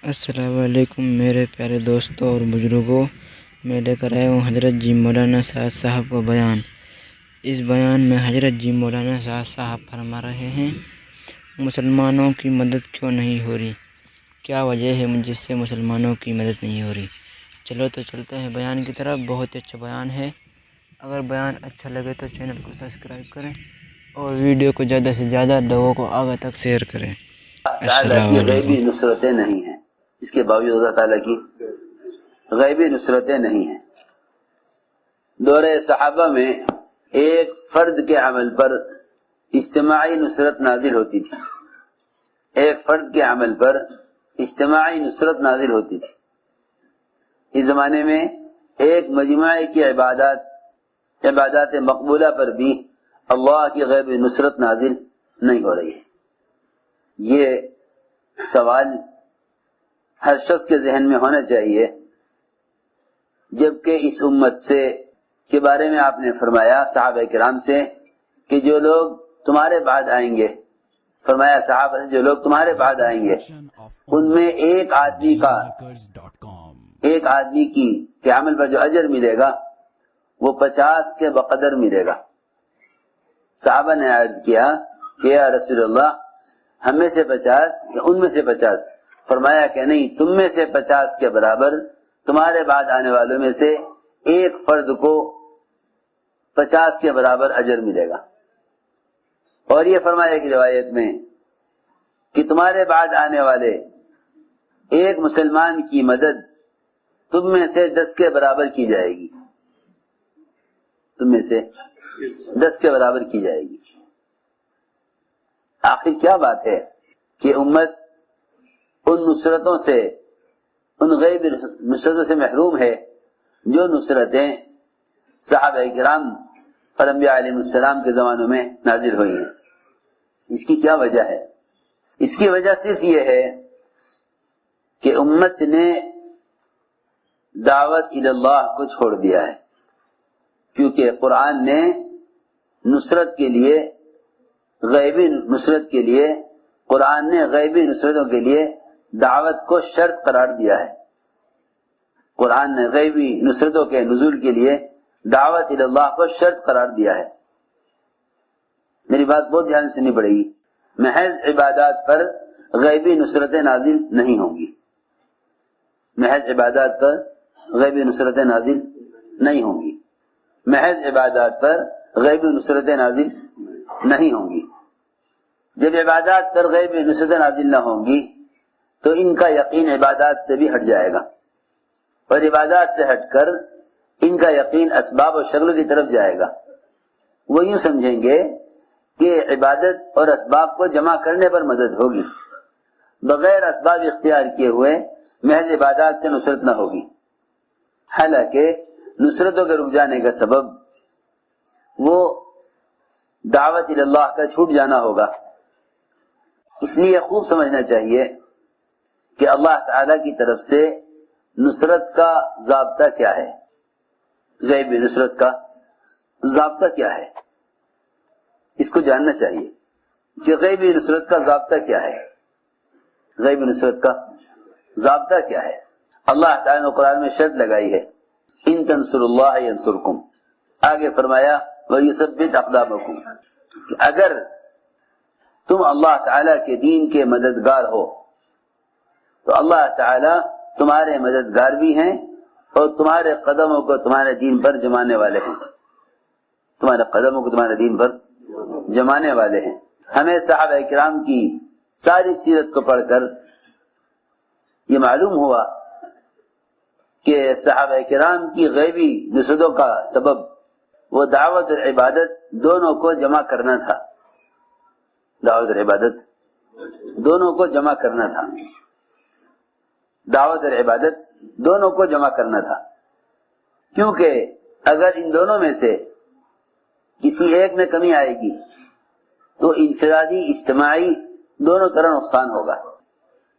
السلام علیکم میرے پیارے دوستوں اور بزرگوں، میں لے کر آیا ہوں حضرت جی مولانا سعد صاحب کا بیان۔ اس بیان میں حضرت جی مولانا سعد صاحب فرما رہے ہیں، مسلمانوں کی مدد کیوں نہیں ہو رہی؟ کیا وجہ ہے جس سے مسلمانوں کی مدد نہیں ہو رہی؟ چلو تو چلتے ہیں بیان کی طرف۔ بہت اچھا بیان ہے۔ اگر بیان اچھا لگے تو چینل کو سبسکرائب کریں اور ویڈیو کو زیادہ سے زیادہ لوگوں کو آگے تک شیئر کریں۔ تعالیٰ السلام کی علیکم۔ غیبی نصرتیں نہیں ہیں، اس کے باوجود اللہ تعالیٰ کی غیبی نصرتیں نہیں ہیں۔ دور صحابہ میں ایک فرد کے عمل پر اجتماعی نصرت نازل ہوتی تھی، ایک فرد کے عمل پر اجتماعی نصرت نازل ہوتی تھی۔ اس زمانے میں ایک مجموعے کی عبادات مقبولہ پر بھی اللہ کی غیبی نصرت نازل نہیں ہو رہی ہے۔ یہ سوال ہر شخص کے ذہن میں ہونا چاہیے، جبکہ اس امت سے کے بارے میں آپ نے فرمایا صحابہ کرام سے کہ جو لوگ تمہارے بعد آئیں گے، فرمایا صحابہ سے جو لوگ تمہارے بعد آئیں گے ان میں ایک آدمی کے عمل پر جو اجر ملے گا وہ 50 کے بقدر ملے گا۔ صحابہ نے عرض کیا کہ یا رسول اللہ، ہم میں سے 50 یا ان میں سے 50؟ فرمایا کہ نہیں، تم میں سے 50 کے برابر تمہارے بعد آنے والوں میں سے ایک فرد کو 50 کے برابر اجر ملے گا۔ اور یہ فرمایا کہ روایت میں کہ تمہارے بعد آنے والے ایک مسلمان کی مدد تم میں سے 10 کے برابر کی جائے گی، تم میں سے 10 کے برابر کی جائے گی۔ آخر کیا بات ہے کہ امت ان نصرتوں سے، ان غیب نصرتوں سے محروم ہے جو نصرتیں صحابہ کرام اور انبیاء علیہ السلام کے زمانوں میں نازل ہوئی ہیں۔ اس کی کیا وجہ ہے؟ اس کی وجہ صرف یہ ہے کہ امت نے دعوت اللہ کو چھوڑ دیا ہے، کیونکہ قرآن نے نصرت کے لیے، غیبی نصرت کے لیے، قرآن نے غیبی نصرتوں کے لیے دعوت کو شرط قرار دیا ہے۔ قرآن نے غیبی نصرتوں کے نزول کے لیے دعوت اللہ کو شرط قرار دیا ہے۔ میری بات بہت دھیان سے سننی پڑے گی۔ محض عبادات پر غیبی نصرتیں نازل نہیں ہوں گی، محض عبادات پر غیبی نصرتیں نازل نہیں ہوں گی، محض عبادات پر غیبی نصرتیں نازل نہیں ہوں گی۔ جب عبادات پر غیبی نصرتیں نازل نہ ہوں گی تو ان کا یقین عبادات سے بھی ہٹ جائے گا، اور عبادات سے ہٹ کر ان کا یقین اسباب و شکلوں کی طرف جائے گا۔ وہ یوں سمجھیں گے کہ عبادت اور اسباب کو جمع کرنے پر مدد ہوگی، بغیر اسباب اختیار کیے ہوئے محض عبادات سے نصرت نہ ہوگی۔ حالانکہ نصرتوں کے رک جانے کا سبب وہ دعوت اللہ کا چھوٹ جانا ہوگا۔ اس لیے خوب سمجھنا چاہیے کہ اللہ تعالی کی طرف سے نصرت کا ضابطہ کیا ہے، غیبی نصرت کا ضابطہ کیا ہے، اس کو جاننا چاہیے کہ غیبی نصرت کا ضابطہ کیا ہے، غیبی نصرت کا ضابطہ کیا ہے۔ اللہ تعالی نے قرآن میں شرط لگائی ہے، ان تنصروا اللہ ینصرکم، آگے فرمایا وَيُثَبِّتْ أَقْدَامَكُمْ، کہ اگر تم اللہ تعالی کے دین کے مددگار ہو تو اللہ تعالی تمہارے مددگار بھی ہیں اور تمہارے قدموں کو تمہارے دین پر جمانے والے ہیں، تمہارے قدموں کو تمہارے دین پر جمانے والے ہیں۔ ہمیں صحابہ کرام کی ساری سیرت کو پڑھ کر یہ معلوم ہوا کہ صحابہ کرام کی غیبی نصرتوں کا سبب وہ دعوت اور عبادت دونوں کو جمع کرنا تھا، دعوت اور عبادت دونوں کو جمع کرنا تھا، دعوت اور عبادت دونوں کو جمع کرنا تھا، کیونکہ اگر ان دونوں میں سے کسی ایک میں کمی آئے گی تو انفرادی اجتماعی دونوں طرح نقصان ہوگا۔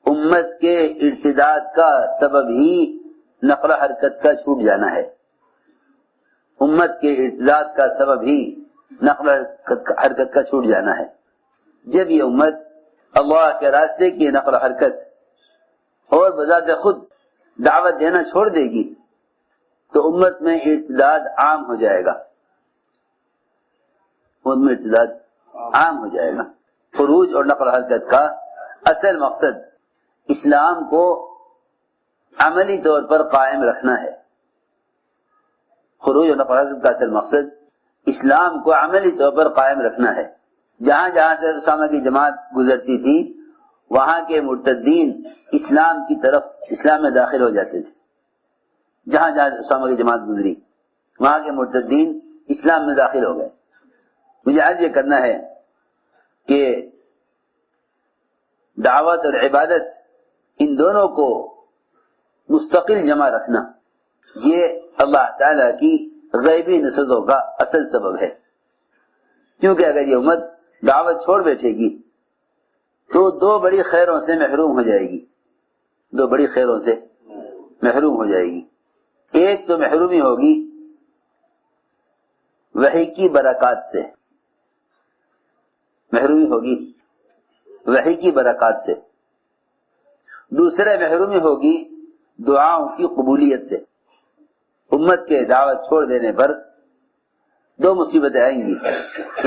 امت کے ارتداد کا سبب ہی نقل و حرکت کا چھوٹ جانا ہے، امت کے ارتداد کا سبب ہی نقل و حرکت کا چھوٹ جانا ہے۔ جب یہ امت اللہ کے راستے کی نقل و حرکت اور بذات خود دعوت دینا چھوڑ دے گی تو امت میں ارتداد عام ہو جائے گا، امت میں ارتداد عام ہو جائے گا۔ خروج اور نقل و حرکت کا اصل مقصد اسلام کو عملی طور پر قائم رکھنا ہے۔ خروج اور نقل و حرکت کا اصل مقصد اسلام کو عملی طور پر قائم رکھنا ہے۔ جہاں جہاں سے اسامہ کی جماعت گزرتی تھی وہاں کے مرتدین اسلام کی طرف اسلام میں داخل ہو جاتے تھے، جہاں جہاں اسامہ کی جماعت گزری وہاں کے مرتدین اسلام میں داخل ہو گئے۔ مجھے عرض یہ کرنا ہے کہ دعوت اور عبادت ان دونوں کو مستقل جمع رکھنا یہ اللہ تعالی کی غیبی نصرتوں کا اصل سبب ہے، کیونکہ اگر یہ امت دعوت چھوڑ بیٹھے گی تو دو بڑی خیروں سے محروم ہو جائے گی، دو بڑی خیروں سے محروم ہو جائے گی۔ ایک تو محرومی ہوگی وحی کی برکات سے، محرومی ہوگی وحی کی برکات سے، دوسرے محرومی ہوگی دعاؤں کی قبولیت سے۔ امت کے دعوت چھوڑ دینے پر دو مصیبتیں آئیں گی،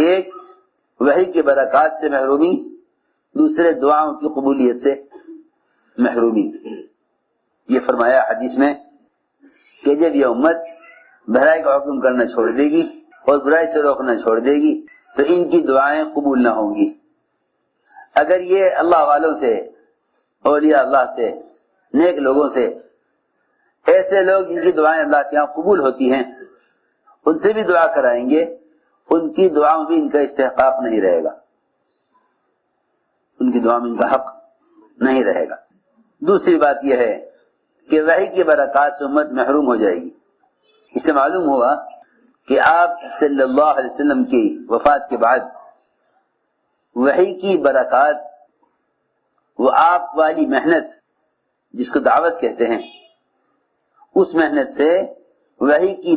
ایک وحی کی برکات سے محرومی، دوسرے دعاؤں کی قبولیت سے محرومی۔ یہ فرمایا حدیث میں کہ جب یہ امت بھلائی کا حکم کرنا چھوڑ دے گی اور برائی سے روکنا چھوڑ دے گی تو ان کی دعائیں قبول نہ ہوں گی۔ اگر یہ اللہ والوں سے، اولیاء اللہ سے، نیک لوگوں سے، ایسے لوگ جن کی دعائیں اللہ کے یہاں قبول ہوتی ہیں ان سے بھی دعا کرائیں گے، ان کی دعاؤں بھی ان کا استحقاق نہیں رہے گا، ان کی دعا میں ان کا حق نہیں رہے گا۔ دوسری بات یہ ہے کہ وحی کی برکات سے امت محروم ہو جائے گی۔ اس سے معلوم ہوا کہ آپ صلی اللہ علیہ وسلم کی وفات کے بعد وحی کی برکات، وہ آپ والی محنت جس کو دعوت کہتے ہیں، اس محنت سے وحی کی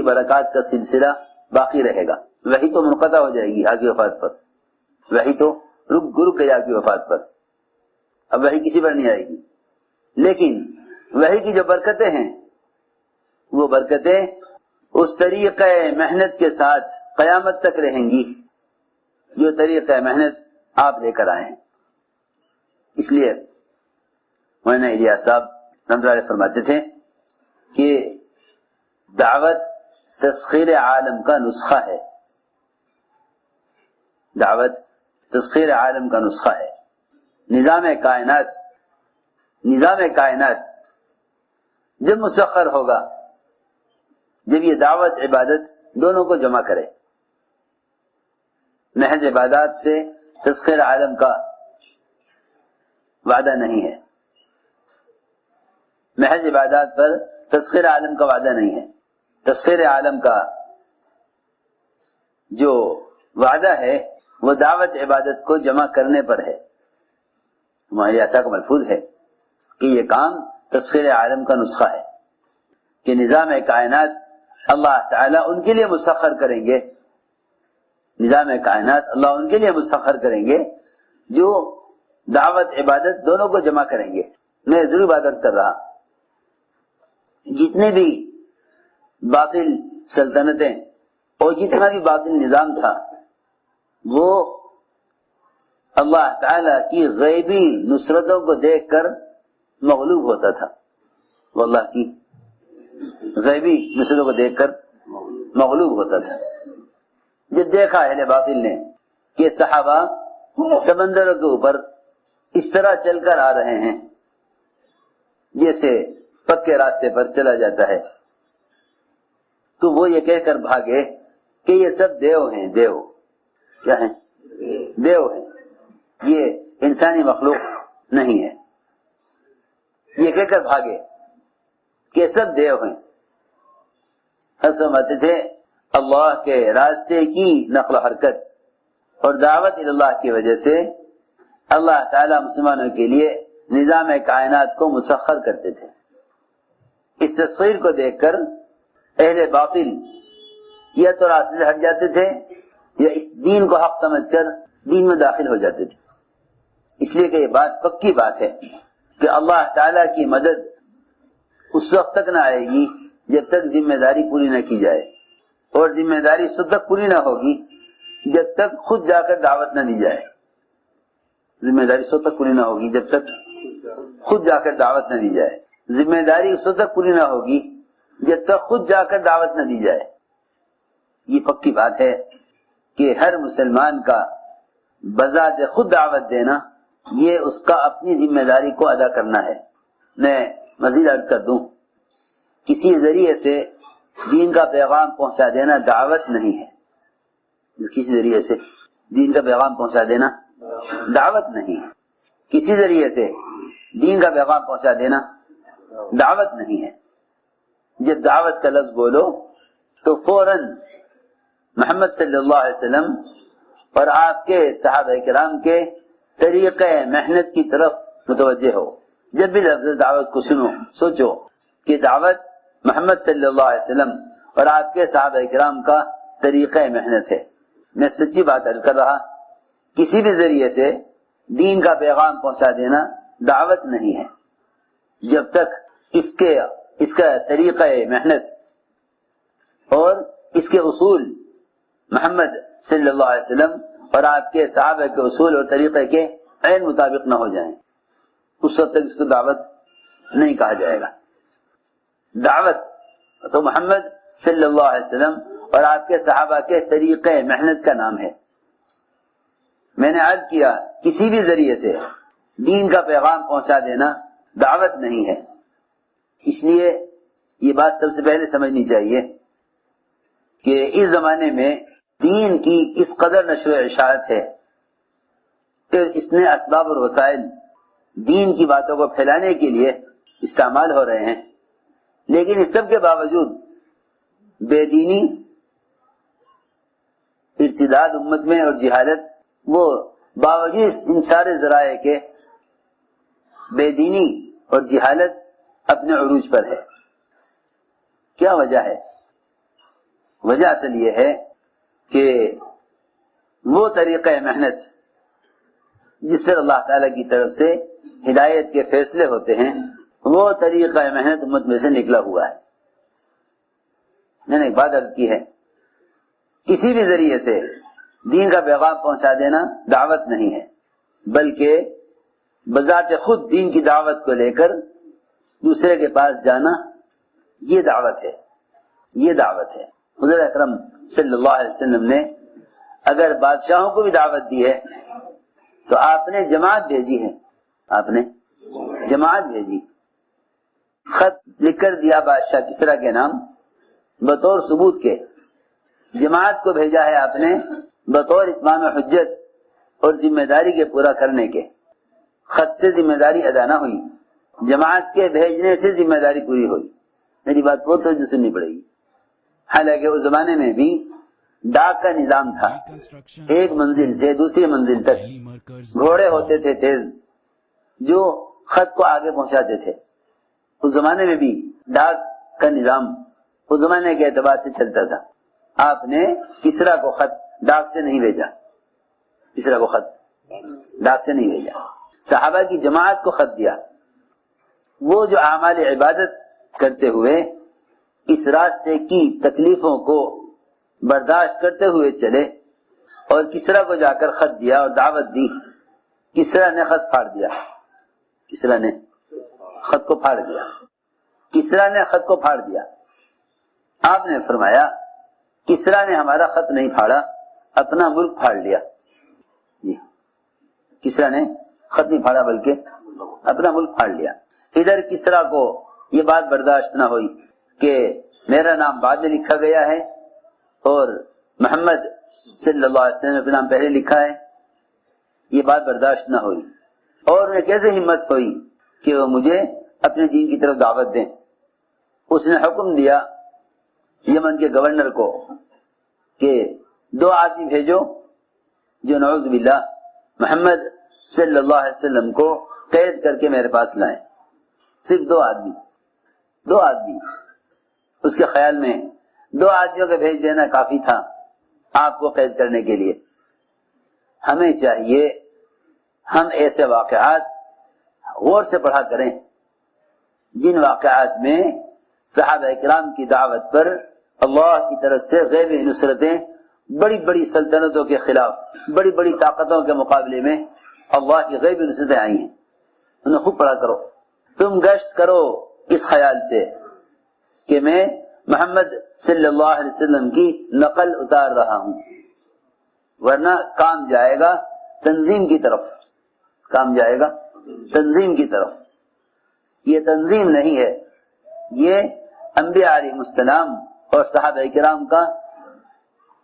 برکات کا سلسلہ باقی رہے گا۔ وحی تو منقطع ہو جائے گی آپ کی وفات پر، وحی تو رک گئی آپ کی وفات پر، اب وحی کسی پر نہیں آئے گی، لیکن وحی کی جو برکتیں ہیں وہ برکتیں اس طریقہ محنت کے ساتھ قیامت تک رہیں گی جو طریقہ محنت آپ لے کر آئے ہیں۔ اس لیے مولانا الیاس صاحب رحمۃ اللہ علیہ فرماتے تھے کہ دعوت تسخیر عالم کا نسخہ ہے، دعوت تسخیر عالم کا نسخہ ہے۔ نظام کائنات جب مسخر ہوگا جب یہ دعوت عبادت دونوں کو جمع کرے۔ محض عبادات سے تسخیر عالم کا وعدہ نہیں ہے، محض عبادات پر تسخیر عالم کا وعدہ نہیں ہے۔ تسخیر عالم کا جو وعدہ ہے وہ دعوت عبادت کو جمع کرنے پر ہے۔ ہمارے ایسا کا ملفوظ ہے کہ یہ کام تسخیر عالم کا نسخہ ہے کہ نظام کائنات اللہ تعالیٰ ان کے لیے مسخر کریں گے، نظام کائنات اللہ ان کے لیے مسخر کریں گے جو دعوت عبادت دونوں کو جمع کریں گے۔ میں ضرور بات عرض کر رہا، جتنے بھی باطل سلطنتیں اور جتنا بھی باطل نظام تھا وہ اللہ تعالی کی غیبی نصرتوں کو دیکھ کر مغلوب ہوتا تھا، وہ اللہ کی غیبی نصرتوں کو دیکھ کر مغلوب ہوتا تھا۔ جب دیکھا اہل باطل نے کہ صحابہ سمندروں کے اوپر اس طرح چل کر آ رہے ہیں جیسے پکے راستے پر چلا جاتا ہے، تو وہ یہ کہہ کر بھاگے کہ یہ سب دیو ہیں، دیو کیا ہیں؟ دیو ہیں، یہ انسانی مخلوق نہیں ہے، یہ کہہ کر بھاگے کہ سب دیو ہیں۔ ہم سمجھتے تھے اللہ کے راستے کی نقل و حرکت اور دعوت اللہ کی وجہ سے اللہ تعالی مسلمانوں کے لیے نظام کائنات کو مسخر کرتے تھے۔ اس تصویر کو دیکھ کر اہل باطل یا تو راستے سے ہٹ جاتے تھے یا اس دین کو حق سمجھ کر دین میں داخل ہو جاتے تھے۔ اس لیے کہ یہ بات پکی بات ہے کہ اللہ تعالیٰ کی مدد اس وقت تک نہ آئے گی جب تک ذمہ داری پوری نہ کی جائے، اور ذمہ داری اس وقت تک پوری نہ ہوگی جب تک خود جا کر دعوت نہ دی جائے۔ ذمہ داری اس وقت تک پوری نہ ہوگی جب تک خود جا کر دعوت نہ دی جائے۔ ذمہ داری اس وقت تک پوری نہ ہوگی جب تک خود جا کر دعوت نہ دی جائے۔ یہ پکی بات ہے کہ ہر مسلمان کا بذات خود دعوت دینا یہ اس کا اپنی ذمہ داری کو ادا کرنا ہے۔ میں مزید عرض کر دوں، کسی ذریعے سے دین کا پیغام پہنچا دینا دعوت نہیں ہے۔ کسی ذریعے سے دین کا پیغام پہنچا دینا دعوت نہیں ہے۔ کسی ذریعے سے دین کا پیغام پہنچا دینا دعوت نہیں ہے۔ جب دعوت کا لفظ بولو تو فوراً محمد صلی اللہ علیہ وسلم اور آپ کے صحابہ کرام کے طریقہ محنت کی طرف متوجہ ہو۔ جب بھی لفظ دعوت کو سنو سوچو کہ دعوت محمد صلی اللہ علیہ وسلم اور آپ کے صحابہ کرام کا طریقہ محنت ہے۔ میں سچی بات عرض کر رہا، کسی بھی ذریعے سے دین کا پیغام پہنچا دینا دعوت نہیں ہے جب تک اس کا طریقہ محنت اور اس کے اصول محمد صلی اللہ علیہ وسلم اور آپ کے صحابہ کے اصول اور طریقے کے عین مطابق نہ ہو جائیں، اس وقت تک اس کو دعوت نہیں کہا جائے گا۔ دعوت تو محمد صلی اللہ علیہ وسلم اور آپ کے صحابہ کے طریقہ محنت کا نام ہے۔ میں نے عرض کیا کسی بھی ذریعے سے دین کا پیغام پہنچا دینا دعوت نہیں ہے۔ اس لیے یہ بات سب سے پہلے سمجھنی چاہیے کہ اس زمانے میں دین کی اس قدر نشر و اشاعت ہے کہ اس نے اسباب اور وسائل دین کی باتوں کو پھیلانے کے لیے استعمال ہو رہے ہیں، لیکن اس سب کے باوجود بے دینی، ارتداد امت میں اور جہالت، وہ باوجود ان سارے ذرائع کے بے دینی اور جہالت اپنے عروج پر ہے۔ کیا وجہ ہے؟ وجہ اصل یہ ہے کہ وہ طریقہ محنت جس پر اللہ تعالی کی طرف سے ہدایت کے فیصلے ہوتے ہیں، وہ طریقہ محنت امت میں سے نکلا ہوا ہے۔ میں نے ایک بات عرض کی ہے، کسی بھی ذریعے سے دین کا پیغام پہنچا دینا دعوت نہیں ہے، بلکہ بذات خود دین کی دعوت کو لے کر دوسرے کے پاس جانا یہ دعوت ہے، یہ دعوت ہے۔ حضور اکرم صلی اللہ علیہ وسلم نے اگر بادشاہوں کو بھی دعوت دی ہے تو آپ نے جماعت بھیجی ہے، آپ نے جماعت بھیجی، خط لکھ کر دیا بادشاہ کسریٰ کے نام بطور ثبوت کے، جماعت کو بھیجا ہے آپ نے بطور اتمام حجت اور ذمہ داری کے پورا کرنے کے۔ خط سے ذمہ داری ادا نہ ہوئی، جماعت کے بھیجنے سے ذمہ داری پوری ہوئی۔ میری بات بہت توجہ سننی پڑے گی۔ حالانکہ اس زمانے میں بھی ڈاک کا نظام تھا، ایک منزل سے دوسری منزل تک گھوڑے ہوتے تھے تیز جو خط کو آگے پہنچاتے تھے۔ اس زمانے میں بھی ڈاک کا نظام اس زمانے کے اعتبار سے چلتا تھا۔ آپ نے کسریٰ کو خط ڈاک سے نہیں بھیجا، کسریٰ کو خط ڈاک سے نہیں بھیجا، صحابہ کی جماعت کو خط دیا۔ وہ جو اعمال عبادت کرتے ہوئے اس راستے کی تکلیفوں کو برداشت کرتے ہوئے چلے اور کسریٰ کو جا کر خط دیا اور دعوت دی، کسریٰ نے خط پھاڑ دیا، کسریٰ نے خط کو پھاڑ دیا، کسریٰ نے خط کو پھاڑ دیا۔ آپ نے فرمایا کسریٰ نے ہمارا خط نہیں پھاڑا، اپنا ملک پھاڑ لیا۔ جی، کسریٰ نے خط نہیں پھاڑا بلکہ اپنا ملک پھاڑ لیا۔ ادھر کسریٰ کو یہ بات برداشت نہ ہوئی کہ میرا نام بعد میں لکھا گیا ہے اور محمد صلی اللہ علیہ وسلم نے اپنا نام پہلے لکھا ہے، یہ بات برداشت نہ ہوئی، اور انہیں کیسے ہمت ہوئی کہ وہ مجھے اپنے دین کی طرف دعوت دیں۔ اس نے حکم دیا یمن کے گورنر کو کہ 2 آدمی بھیجو جو نعوذ باللہ محمد صلی اللہ علیہ وسلم کو قید کر کے میرے پاس لائیں۔ صرف 2 آدمی۔ اس کے خیال میں 2 آدمیوں کا بھیج دینا کافی تھا آپ کو قید کرنے کے لیے۔ ہمیں چاہیے ہم ایسے واقعات غور سے پڑھا کریں جن واقعات میں صحابہ کرام کی دعوت پر اللہ کی طرف سے غیبی نصرتیں بڑی بڑی سلطنتوں کے خلاف بڑی بڑی طاقتوں کے مقابلے میں اللہ کی غیبی نصرتیں آئی ہیں، انہیں خوب پڑھا کرو۔ تم گشت کرو اس خیال سے کہ میں محمد صلی اللہ علیہ وسلم کی نقل اتار رہا ہوں، ورنہ کام جائے گا تنظیم کی طرف، کام جائے گا تنظیم کی طرف۔ یہ تنظیم نہیں ہے، یہ انبیاء علیہ السلام اور صحابہ کرام کا،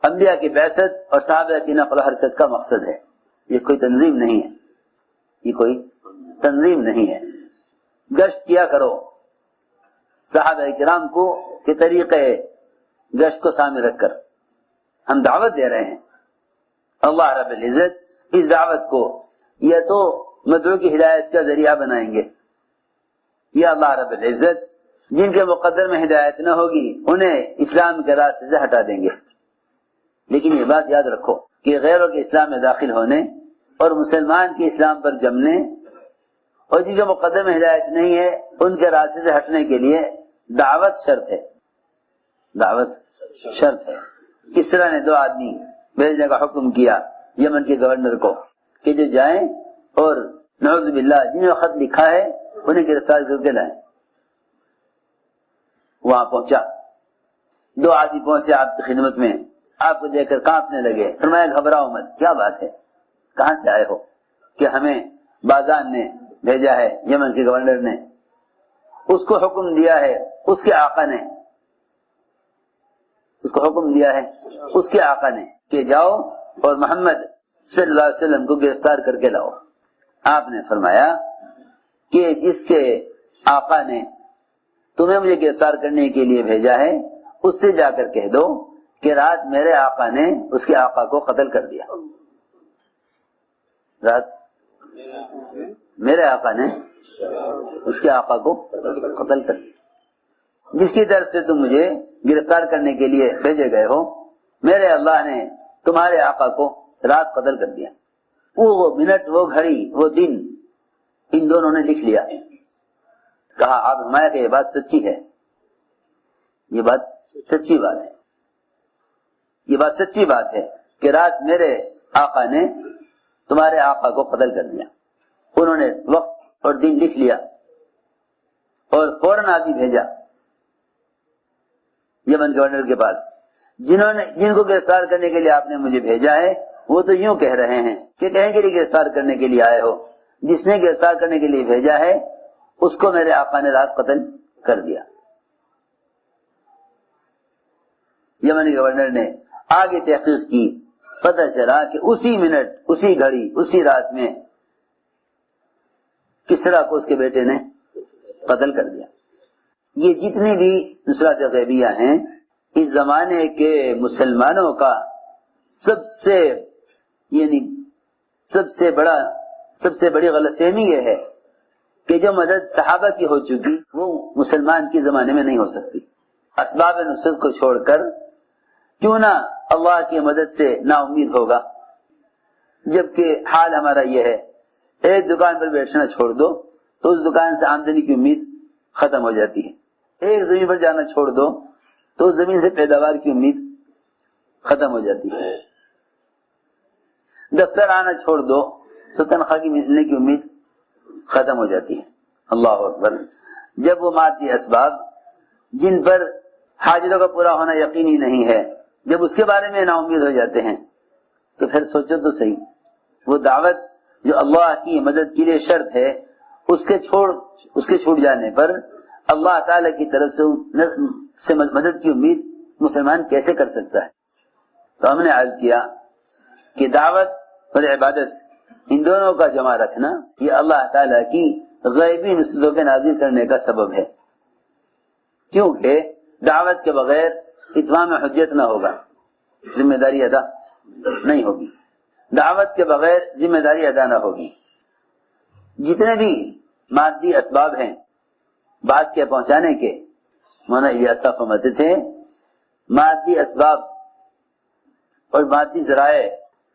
انبیاء کی بعثت اور صحابہ کی نقل و حرکت کا مقصد ہے۔ یہ کوئی تنظیم نہیں ہے، یہ کوئی تنظیم نہیں ہے۔ گشت کیا کرو صحابہ کرام کو کے طریقے گشت کو سامنے رکھ کر ہم دعوت دے رہے ہیں۔ اللہ رب العزت اس دعوت کو یا تو مدعو کی ہدایت کا ذریعہ بنائیں گے، یا اللہ رب العزت جن کے مقدر میں ہدایت نہ ہوگی انہیں اسلام کے راستے سے ہٹا دیں گے۔ لیکن یہ بات یاد رکھو کہ غیروں کے اسلام میں داخل ہونے اور مسلمان کے اسلام پر جمنے اور جن کے مقدر میں ہدایت نہیں ہے ان کے راستے سے ہٹنے کے لیے دعوت شرط ہے، دعوت شرط ہے۔ کسرا نے 2 آدمی بھیجنے کا حکم کیا یمن کے گورنر کو کہ جو جائیں اور نعوذ باللہ جنہوں نے خط لکھا ہے انہیں گرفتار کر کے لائیں۔ وہاں پہنچا، 2 آدمی پہنچے آپ کی خدمت میں، آپ کو دیکھ کر کانپنے لگے۔ فرمایا گھبراؤ مت، کیا بات ہے، کہاں سے آئے ہو؟ کہ ہمیں بازان نے بھیجا ہے، یمن کے گورنر نے، اس کو حکم دیا ہے اس کے آقا نے، اس کو حکم دیا ہے اس کے آقا نے کہ جاؤ اور محمد صلی اللہ علیہ وسلم کو گرفتار کر کے لاؤ۔ آپ نے فرمایا کہ جس کے آقا نے تمہیں مجھے گرفتار کرنے کے لیے بھیجا ہے اس سے جا کر کہہ دو کہ رات میرے آقا نے اس کے آقا کو قتل کر دیا، رات میرے آقا نے اس کے آقا کو قتل کر دیا، جس کی طرف سے تم مجھے گرفتار کرنے کے لیے بھیجے گئے ہو میرے اللہ نے تمہارے آقا کو رات قتل کر دیا۔ وہ منٹ، وہ گھڑی، وہ دن ان دونوں نے لکھ لیا۔ کہا آپ فرمایا کہ یہ بات سچی ہے، یہ بات سچی بات ہے، یہ بات سچی بات ہے کہ رات میرے آقا نے تمہارے آقا کو قتل کر دیا۔ انہوں نے وقت اور دن لکھ لیا اور فوراً آدمی بھیجا یمن گورنر کے پاس، جن کو گرفتار کرنے کے لیے آپ نے مجھے بھیجا ہے وہ تو یوں کہہ رہے ہیں کہ کہیں کے لیے گرفتار کرنے کے لیے آئے ہو، جس نے گرفتار کرنے کے لیے بھیجا ہے اس کو میرے آقا نے رات قتل کر دیا۔ یمنی گورنر نے آگے تحقیق کی، پتہ چلا کہ اسی منٹ، اسی گھڑی، اسی رات میں کسرا کو اس کے بیٹے نے قتل کر دیا۔ یہ جتنی بھی نصرات غیبیہ ہیں اس زمانے کے مسلمانوں کا سب سے بڑی غلط فہمی یہ ہے کہ جو مدد صحابہ کی ہو چکی وہ مسلمان کے زمانے میں نہیں ہو سکتی۔ اسباب نصرت کو چھوڑ کر کیوں نہ اللہ کی مدد سے نا امید ہوگا، جبکہ حال ہمارا یہ ہے ایک دکان پر بیٹھنا چھوڑ دو تو اس دکان سے آمدنی کی امید ختم ہو جاتی ہے، ایک زمین پر جانا چھوڑ دو تو اس زمین سے پیداوار کی امید ختم ہو جاتی ہے، دفتر آنا چھوڑ دو تو تنخواہ کی ملنے کی امید ختم ہو جاتی ہے۔ اللہ اکبر۔ جب وہ مادی اسباب جن پر حاجتوں کا پورا ہونا یقینی نہیں ہے جب اس کے بارے میں نا امید ہو جاتے ہیں تو پھر سوچو تو صحیح، وہ دعوت جو اللہ کی مدد کے لیے شرط ہے اس کے چھوٹ جانے پر اللہ تعالی کی طرف سے مدد کی امید مسلمان کیسے کر سکتا ہے؟ تو ہم نے عرض کیا کہ دعوت اور عبادت ان دونوں کا جمع رکھنا یہ اللہ تعالی کی غیبی نصرتوں کے نازل کرنے کا سبب ہے، کیونکہ دعوت کے بغیر اتمام حجت نہ ہوگا، ذمہ داری ادا نہیں ہوگی، دعوت کے بغیر ذمہ داری ادا نہ ہوگی۔ جتنے بھی مادی اسباب ہیں بات کے پہنچانے کے، مولانا الیاس صاحب فرماتے تھے مادی اسباب اور مادی ذرائع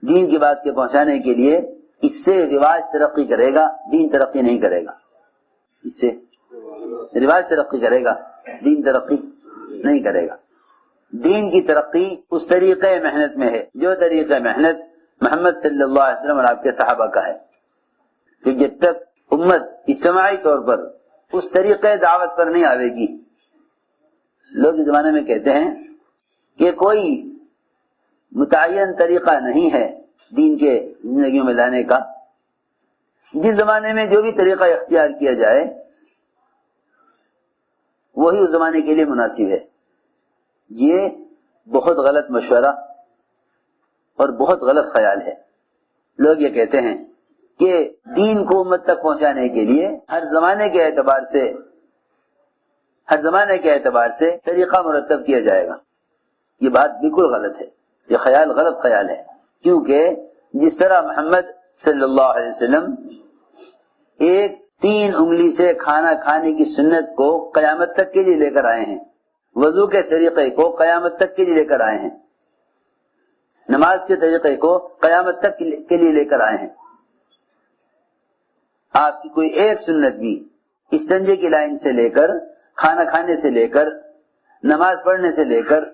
دین کی بات کے پہنچانے کے لیے اس سے رواج ترقی کرے گا، دین ترقی نہیں کرے گا. اس سے رواج ترقی کرے گا، دین ترقی نہیں کرے گا. دین کی ترقی اس طریقہ محنت میں ہے جو طریقہ محنت محمد صلی اللہ علیہ وسلم اور آپ کے صحابہ کا ہے، کہ جب تک امت اجتماعی طور پر اس طریقے دعوت پر نہیں آئے گی. لوگ اس زمانے میں کہتے ہیں کہ کوئی متعین طریقہ نہیں ہے دین کے زندگیوں میں لانے کا، جس زمانے میں جو بھی طریقہ اختیار کیا جائے وہی اس زمانے کے لیے مناسب ہے. یہ بہت غلط مشورہ اور بہت غلط خیال ہے. لوگ یہ کہتے ہیں کہ دین کو امت تک پہنچانے کے لیے ہر زمانے کے اعتبار سے طریقہ مرتب کیا جائے گا. یہ بات بالکل غلط ہے، یہ خیال غلط خیال ہے. کیونکہ جس طرح محمد صلی اللہ علیہ وسلم ایک 3 انگلی سے کھانا کھانے کی سنت کو قیامت تک کے لیے لے کر آئے ہیں، وضو کے طریقے کو قیامت تک کے لیے لے کر آئے ہیں، نماز کے طریقے کو قیامت تک کے لیے لے کر آئے ہیں. آپ کی کوئی ایک سنت بھی استنجے کی لائن سے لے کر، کھانا کھانے سے لے کر، نماز پڑھنے سے لے کر،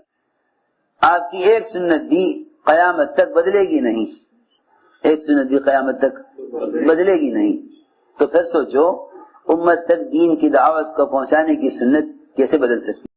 آپ کی ایک سنت بھی قیامت تک بدلے گی نہیں. ایک سنت بھی قیامت تک بدلے گی نہیں. تو پھر سوچو امت تک دین کی دعوت کو پہنچانے کی سنت کیسے بدل سکتی؟